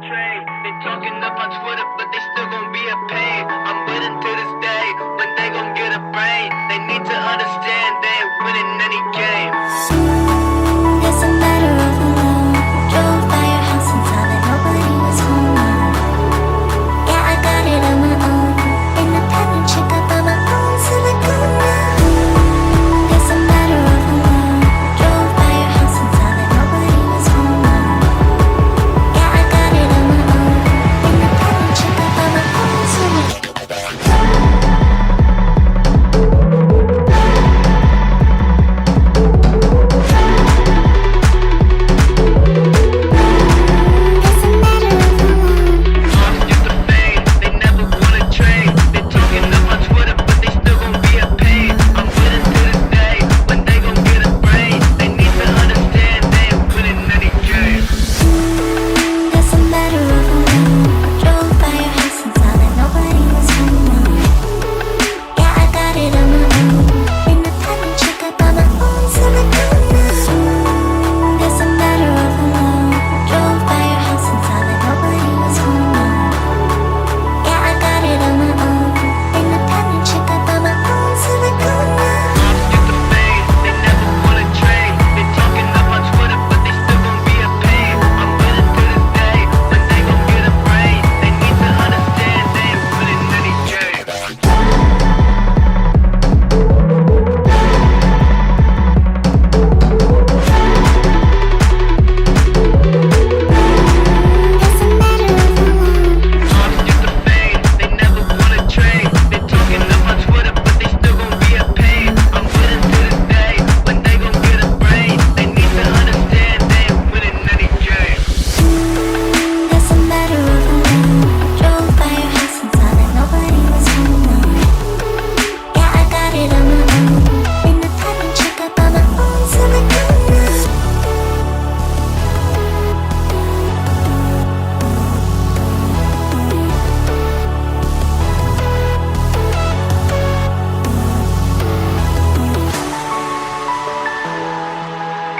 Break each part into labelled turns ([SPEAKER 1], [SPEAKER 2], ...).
[SPEAKER 1] trade. They talking up on Twitter, but they still gon' be a pain. I'm waiting to this day when they gon' get a brain. They need to understand they ain't winning any game.
[SPEAKER 2] It's a matter of alone. Drove by your house and saw that nobody was home. Yeah, I got it on my own. Independent chick up on my own silicone now. It's a matter of alone. Drove by your house and saw that nobody was home. Yeah, I got it on my own. Independent chick up on my own silicone.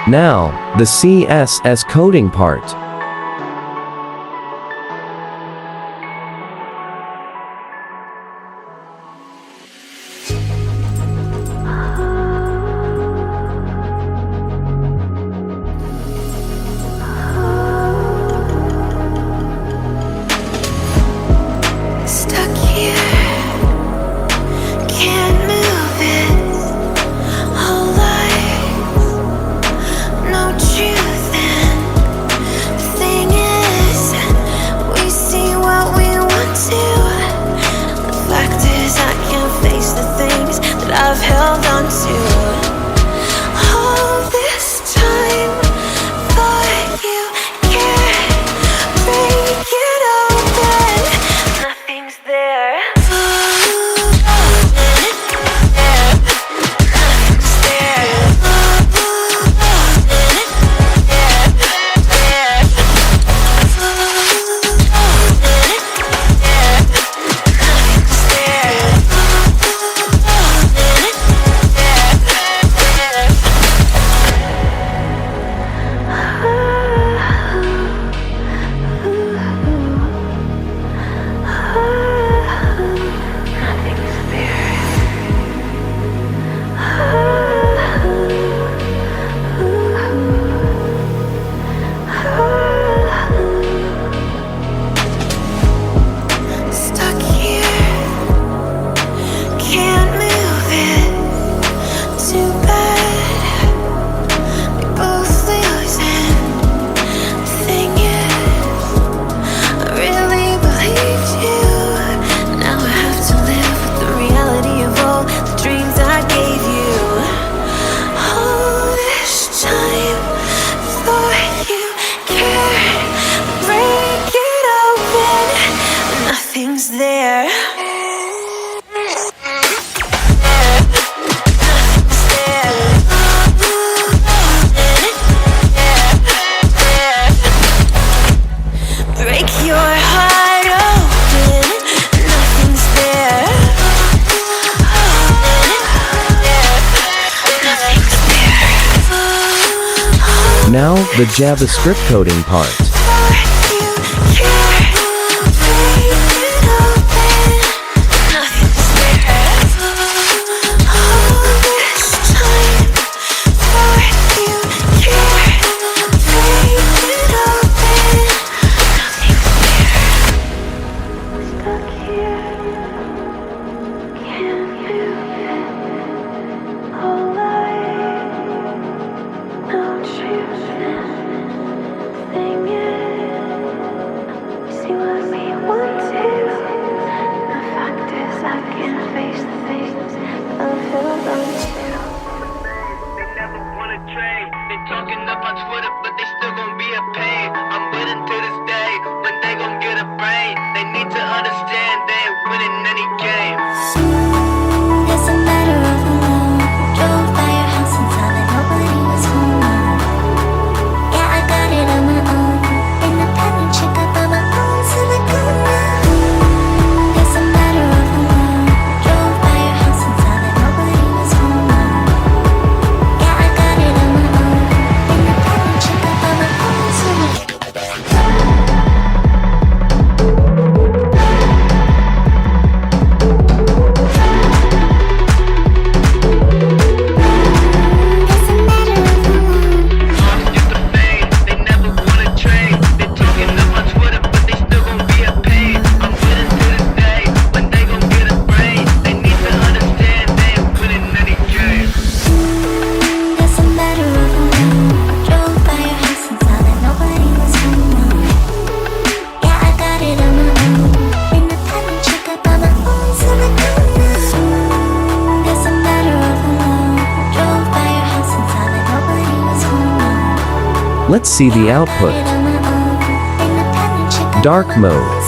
[SPEAKER 3] Now, the CSS coding part.
[SPEAKER 2] Stuck here, can't move it. Whole life, no truth. And the thing is, we see what we want to. The fact is, I can't face the things that I've held on to. All this time, thought you cared. Break it open, nothing's there. Stuck here, can't move it. Too bad, we both losing. The thing is, I really believed you. Now I have to live with the reality of all the dreams I gave you. All this time, thought you cared. Break it open, nothing's there. Break your heart open, nothing's there. Nothing's there.
[SPEAKER 3] Now, the JavaScript coding part.
[SPEAKER 2] Thought you cared.
[SPEAKER 3] Let's see the output. Dark mode.